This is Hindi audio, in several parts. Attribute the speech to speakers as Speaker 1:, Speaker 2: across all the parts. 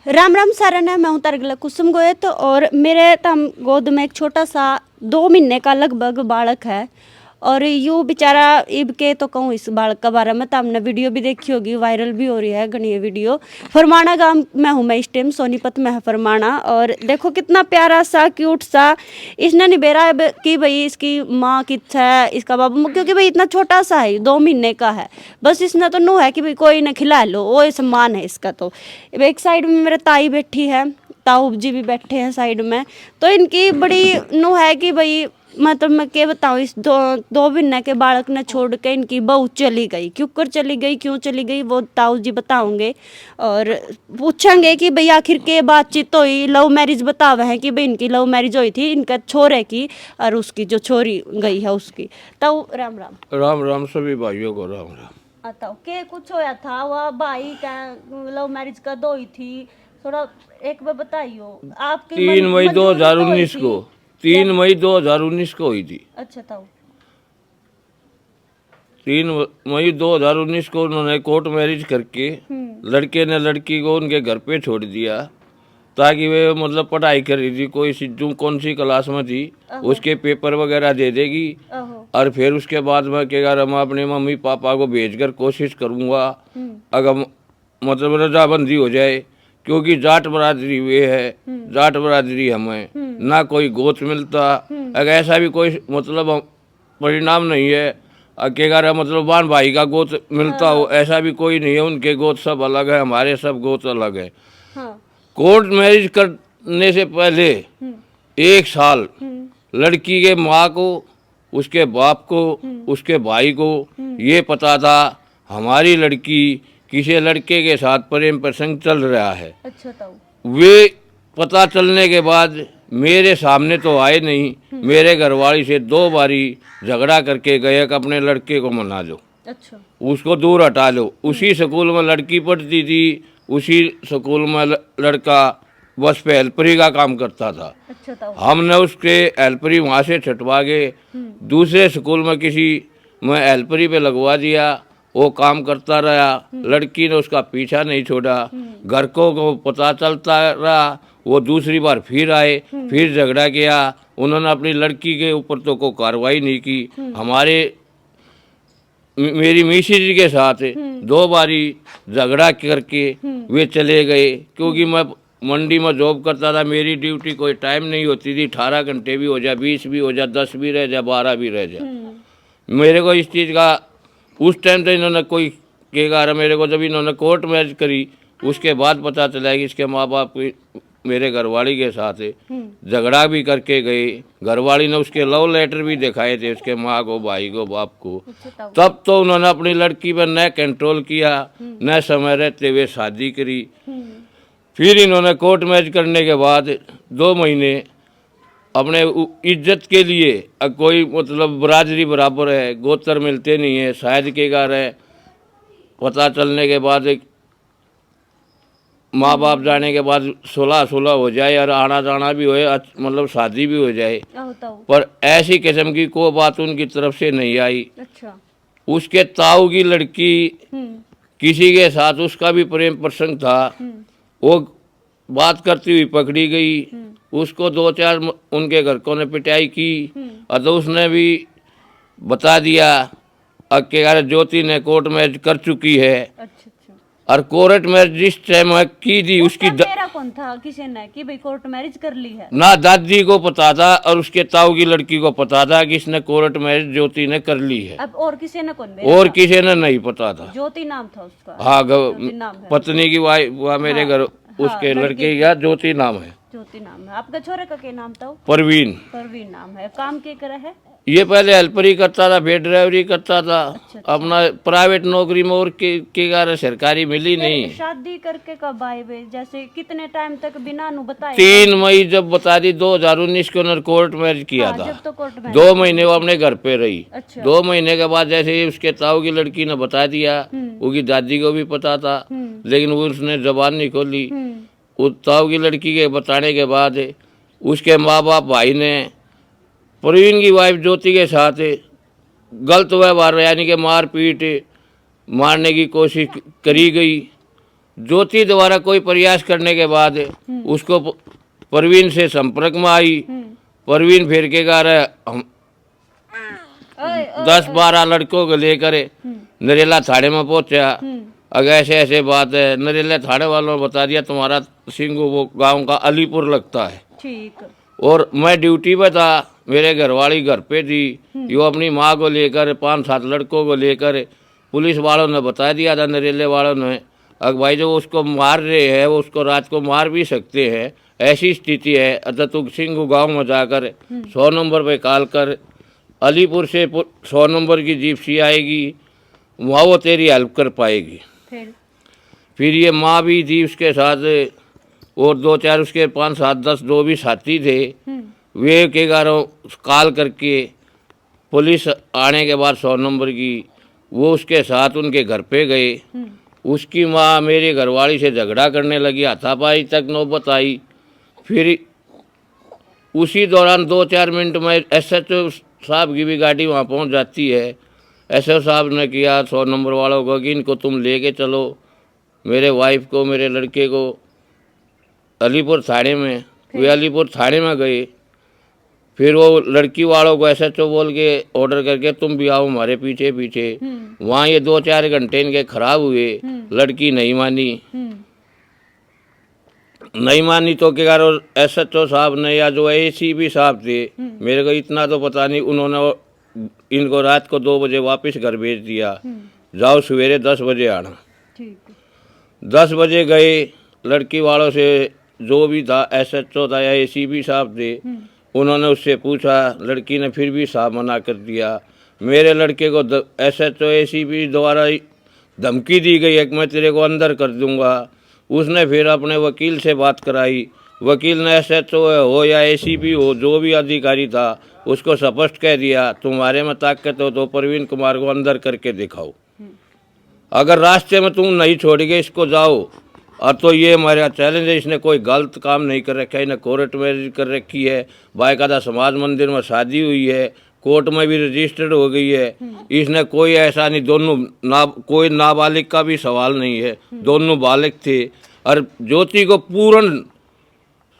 Speaker 1: राम राम सारण है। मैं हूँ तरगला कुसुम गोयत और मेरे तम गोद में एक छोटा सा 2 महीने का लगभग बालक है। और यूँ बेचारा इब के तो कहूँ इस बालक का बारे में तो हमने वीडियो भी देखी होगी, वायरल भी हो रही है घनी ये वीडियो। फरमाना गांव में हूँ मैं इस टाइम, सोनीपत में है फरमाना। और देखो कितना प्यारा सा क्यूट सा इसने निबेरा है कि भाई इसकी माँ कित है, इसका बाबू, क्योंकि भाई इतना छोटा सा है, 2 महीने का है। बस इसने तो नो है कि भाई कोई ना खिला लो, वो सम्मान है इसका। तो एक साइड में मेरे ताई बैठी है, ताऊ जी भी बैठे हैं साइड में। तो इनकी बड़ी नो है कि भाई मतलब मैं क्या बताऊँ, इस 2 महीने के बालक ने छोड़ के इनकी बहू चली गई। क्यों चली गई, क्यों चली गई, वो ताऊ जी बताओगे। और पूछेंगे कि भाई आखिर के बातचीत हुई, लव मैरिज बतावे हैं कि भाई इनकी लव मैरिज हुई थी इनका छोरे की, और उसकी जो छोरी गई है उसकी। ताऊ राम राम।
Speaker 2: राम राम सभी भाइयों को राम राम।
Speaker 1: बताओ के कुछ होया था, वह भाई का लव मैरिज कद हुई थी, थोड़ा एक बार बताइयो। आपकी
Speaker 2: 3 मई
Speaker 1: मंजूरी तो हुई
Speaker 2: 2019
Speaker 1: थी।
Speaker 2: को 3 मई 2019 को हुई थी।
Speaker 1: अच्छा ताऊ।
Speaker 2: 3 मई 2019 को उन्होंने कोर्ट मैरिज करके लड़के ने लड़की को उनके घर पे छोड़ दिया, ताकि वे मतलब पढ़ाई कर रही थी, कोई जो कौन सी क्लास में थी उसके पेपर वगैरह दे देगी। और फिर उसके बाद में कहेगा मैं अपने मम्मी पापा को भेजकर कोशिश करूँगा अगर मतलब रजाबंदी हो जाए, क्योंकि जाट बरादरी वे है, जाट बरादरी हमें ना कोई गोत मिलता। अगर ऐसा भी कोई मतलब परिणाम नहीं है अकेगा मतलब बान भाई का गोत मिलता हो, ऐसा भी कोई नहीं है। उनके गोत सब अलग है, हमारे सब गोत अलग है। कोर्ट मैरिज करने से पहले 1 साल लड़की के माँ को, उसके बाप को, उसके भाई को ये पता था हमारी लड़की किसी लड़के के साथ प्रेम प्रसंग चल रहा है।
Speaker 1: अच्छा ताऊ।
Speaker 2: वे पता चलने के बाद मेरे सामने तो आए नहीं, मेरे घरवाली से 2 बारी झगड़ा करके गए कि अपने लड़के को मना लो,
Speaker 1: अच्छा
Speaker 2: उसको दूर हटा लो। उसी स्कूल में लड़की पढ़ती थी, उसी स्कूल में लड़का बस पे हेल्परी का काम करता था।
Speaker 1: अच्छा ताऊ।
Speaker 2: हमने उसके हेल्परी वहाँ से छटवा के दूसरे स्कूल में किसी में हेल्परी पे लगवा दिया, वो काम करता रहा। लड़की ने उसका पीछा नहीं छोड़ा, घर को पता चलता रहा। वो दूसरी बार फिर आए, फिर झगड़ा किया। उन्होंने अपनी लड़की के ऊपर तो कोई कार्रवाई नहीं की। हमारे मेरी मिसी जी के साथ 2 बारी झगड़ा करके वे चले गए, क्योंकि मैं मंडी में जॉब करता था, मेरी ड्यूटी कोई टाइम नहीं होती थी। 18 घंटे भी हो जाए, 20 भी हो जाए, 10 भी रह जाए, 12 भी रह जाए। मेरे को इस चीज़ का उस टाइम तो इन्होंने कोई कहेगा, मेरे को जब इन्होंने कोर्ट मैरिज करी उसके बाद पता चला कि इसके माँ बाप मेरे घरवाली के साथ झगड़ा भी करके गए। घरवाली ने उसके लव लेटर भी दिखाए थे उसके माँ को, भाई को, बाप को। तब तो उन्होंने अपनी लड़की पर न कंट्रोल किया, न समय रहते हुए शादी करी। फिर इन्होंने कोर्ट मैरिज करने के बाद 2 महीने अपने इज्जत के लिए कोई मतलब बरादरी बराबर है, गोत्र मिलते नहीं है, शायद के घर है। पता चलने के बाद माँ बाप जाने के बाद 16 हो जाए और आना जाना भी हो, मतलब शादी भी हो जाए, पर ऐसी किस्म की कोई बात उनकी तरफ से नहीं आई।
Speaker 1: अच्छा।
Speaker 2: उसके ताऊ की लड़की किसी के साथ उसका भी प्रेम प्रसंग था, वो बात करती हुई पकड़ी गई। उसको 2-4 उनके घर को ने पिटाई की, और तो उसने भी बता दिया कि ज्योति ने कोर्ट मैरिज कर चुकी है।
Speaker 1: अच्छा।
Speaker 2: और कोर्ट मैरिज जिस टाइम की थी उसकी
Speaker 1: तेरा कौन था किसी ने कि भाई कोर्ट मैरिज कर ली है?
Speaker 2: ना दादी को पता था और उसके ताऊ की लड़की को पता था कि इसने कोर्ट मैरिज ज्योति ने कर ली है।
Speaker 1: अब और किसी ने कौन?
Speaker 2: और किसी ने नहीं पता था।
Speaker 1: ज्योति नाम था उसका?
Speaker 2: हाँ,
Speaker 1: नाम है
Speaker 2: पत्नी की वाइफ मेरे घर उसके लड़के का ज्योति नाम है।
Speaker 1: ज्योति नाम है। आपका छोरे का क्या नाम था?
Speaker 2: परवीन।
Speaker 1: परवीन नाम है। काम क्या करे है?
Speaker 2: ये पहले हेल्परी करता था, फिर ड्राइवरी करता था।
Speaker 1: अच्छा।
Speaker 2: अपना प्राइवेट नौकरी में, और के कारण सरकारी मिली नहीं।
Speaker 1: शादी करके कब आए वे? जैसे कितने टाइम तक बिना नु बताए?
Speaker 2: 3 मई जब बता दी 2019 को उन्होंने कोर्ट मैरिज किया था।
Speaker 1: जब तो कोर्ट मैरिज
Speaker 2: 2 महीने वो अपने घर पे रही।
Speaker 1: अच्छा।
Speaker 2: 2 महीने के बाद जैसे ही उसके ताऊ की लड़की ने बता दिया, उसकी दादी को भी पता था, लेकिन वो उसने जबान नहीं खोली। उस ताऊ की लड़की के बताने के बाद उसके माँ बाप भाई ने प्रवीण की वाइफ ज्योति के साथ गलत व्यवहार यानी कि मार पीट, मारने की कोशिश करी गई। ज्योति द्वारा कोई प्रयास करने के बाद उसको परवीन से संपर्क में आई। परवीन फिर के गा रहा हम 10-12 लड़कों को लेकर नरेला थाने में पहुंचा। अगर ऐसे ऐसे बात है, नरेला थाने वालों ने बता दिया तुम्हारा सिंगू वो गांव का अलीपुर लगता है।
Speaker 1: ठीक।
Speaker 2: और मैं ड्यूटी पे था, मेरे घरवाली घर पे थी। यो अपनी माँ को लेकर 5-7 लड़कों को लेकर पुलिस वालों ने बता दिया था, नरेले वालों ने, अगर भाई जो उसको मार रहे हैं वो उसको रात को मार भी सकते हैं, ऐसी स्थिति है। अतः तू सिंगू गांव में जाकर 100 नंबर पे कॉल कर, अलीपुर से 100 नंबर की जीपसी आएगी, वहाँ वो तेरी हेल्प कर पाएगी। फिर ये माँ भी थी उसके साथ, और 2-4 उसके 5-7-10 जो भी साथी थे, वे के गारों कॉल करके पुलिस आने के बाद 100 नंबर की वो उसके साथ उनके घर पे गए। उसकी माँ मेरी घरवाली से झगड़ा करने लगी, हाथापाई तक नौबत आई। फिर उसी दौरान 2-4 मिनट में SHO साहब की भी गाड़ी वहाँ पहुँच जाती है। SHO साहब ने किया 100 नंबर वालों को कि इनको तुम लेके चलो, मेरे वाइफ को, मेरे लड़के को अलीपुर थाने में। वे अलीपुर थाने में गए। फिर वो लड़की वालों को SHO बोल के ऑर्डर करके तुम भी आओ हमारे पीछे पीछे। वहाँ ये 2-4 घंटे इनके खराब हुए। लड़की नहीं मानी। नहीं मानी तो क्या करो, SHO साहब ने या जो ACP साहब थे, मेरे को इतना तो पता नहीं, उन्होंने इनको रात को 2 बजे वापस घर भेज दिया, जाओ सवेरे 10 बजे आना। 10 बजे गए। लड़की वालों से जो भी था, SHO था या ACP साहब थे, उन्होंने उससे पूछा। लड़की ने फिर भी साफ मना कर दिया। मेरे लड़के को SHO ACP द्वारा धमकी दी गई है कि मैं तेरे को अंदर कर दूंगा। उसने फिर अपने वकील से बात कराई। वकील ने SHO हो या ACP हो, जो भी अधिकारी था, उसको स्पष्ट कह दिया तुम्हारे में ताकत हो तो परवीन कुमार को अंदर करके दिखाओ। अगर रास्ते में तुम नहीं छोड़ोगे इसको जाओ, और तो ये हमारा चैलेंज है। इसने कोई गलत काम नहीं कर रखा है, इन्हें कोर्ट मैरिज कर रखी है, बाकायदा समाज मंदिर में शादी हुई है, कोर्ट में भी रजिस्टर्ड हो गई है। इसने कोई ऐसा नहीं, दोनों कोई नाबालिग का भी सवाल नहीं है, दोनों बालिग थे। और ज्योति को पूर्ण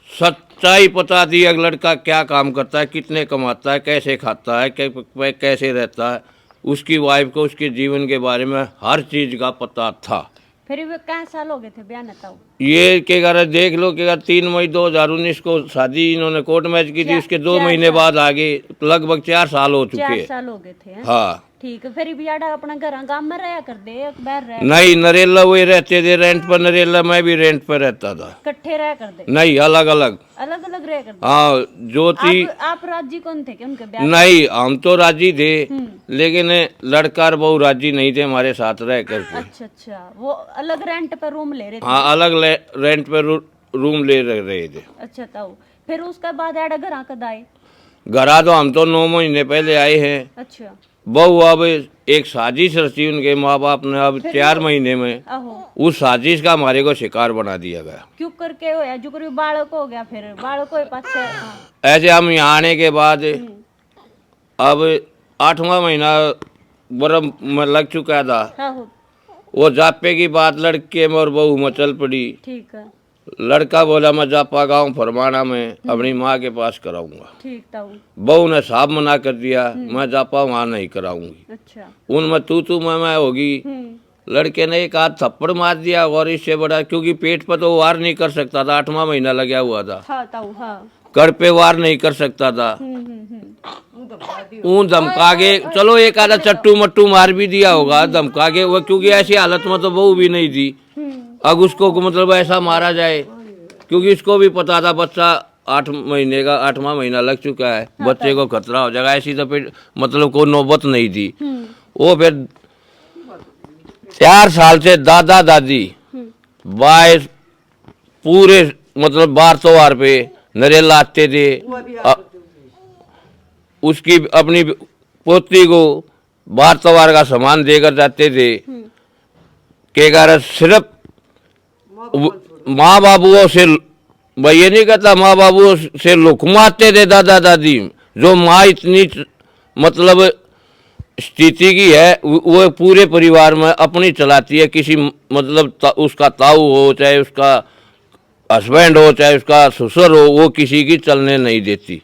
Speaker 2: सच्चाई पता दी, अगर लड़का क्या काम करता है, कितने कमाता है, कैसे खाता है, कैसे रहता है, उसकी वाइफ को उसके जीवन के बारे में हर चीज़ का पता था।
Speaker 1: फिर वे कहाँ साल हो गए थे बयान बताओ?
Speaker 2: ये के घर देख लो कि 3 मई 2019 को शादी इन्होंने कोर्ट मैच की थी। उसके 2 महीने बाद आगे लगभग 4 साल हो चुके हैं।
Speaker 1: 4 साल हो गए थे।
Speaker 2: हाँ
Speaker 1: ठीक है। फिर भी यार अपना घर गांव में रहा कर दे, बाहर रह?
Speaker 2: नहीं, नरेला वही रहते थे रेंट पर। नरेला मैं भी रेंट पर रहता था।
Speaker 1: इकट्ठे रह कर दे?
Speaker 2: नहीं, अलग अलग
Speaker 1: रह कर दे।
Speaker 2: हाँ, ज्योति
Speaker 1: आप राजी कौन थे कि उनके ब्याह?
Speaker 2: नहीं, हम तो राजी थे, लेकिन लड़का और बहू राजी नहीं थे हमारे साथ रह करके।
Speaker 1: अच्छा, वो अलग रेंट पर रूम ले रहे थे?
Speaker 2: हाँ, अलग रेंट पर रूम ले रहे थे।
Speaker 1: अच्छा, तो फिर उसके बाद एड़ा घर कद आए?
Speaker 2: घरा तो हम तो 9 महीने पहले आए हैं।
Speaker 1: अच्छा।
Speaker 2: बहू अब एक साजिश रची उनके माँ बाप ने, अब 4 महीने में उस साजिश का हमारे को शिकार बना दिया गया।
Speaker 1: क्यों करके होया? जो करीब बालक हो गया, फिर बालक के पास
Speaker 2: ऐसे हम यहाँ आने के बाद अब 8वां महीना बर्फ में लग चुका था। वो जापे की बात लड़के में और बहू में चल पड़ी।
Speaker 1: ठीक है।
Speaker 2: लड़का बोला मैं जापा गाँव फरमाना में अपनी माँ के पास कराऊंगा।
Speaker 1: ठीक था।
Speaker 2: बहू ने साफ मना कर दिया, मैं जापा वहाँ नहीं कराऊंगी।
Speaker 1: अच्छा।
Speaker 2: उनमें तू मैं होगी। लड़के ने एक आध थप्पड़ मार दिया, और इससे बड़ा, क्योंकि पेट पर तो वार नहीं कर सकता था, 8वां महीना लगा हुआ था।
Speaker 1: हाँ।
Speaker 2: कर पे वार नहीं कर सकता था। ऊन धमका के, चलो एक आधा चट्टू मट्टू मार भी दिया होगा धमका के वो, क्योंकि ऐसी हालत में तो बहू भी नहीं थी। अब उसको मतलब ऐसा मारा जाए, क्योंकि इसको भी पता था बच्चा 8 महीने का, 8वां महीना लग चुका है, बच्चे को खतरा हो जाएगा। ऐसी तो फिर मतलब कोई नौबत नहीं थी। वो फिर 4 साल से दादा दादी 22 पूरे मतलब बार त्योहार पे नरेला आते थे। उसकी अपनी पोती को बार त्योहार का सामान देकर जाते थे। के कारण सिर्फ माँ बाबुओं से, मैं ये नहीं कहता माँ बाबुओं से लुकमाते थे दादा दादी, जो माँ इतनी मतलब स्थिति की है वो पूरे परिवार में अपनी चलाती है। किसी मतलब उसका ताऊ हो, चाहे उसका हस्बैंड हो, चाहे उसका ससुर हो, वो किसी की चलने नहीं देती।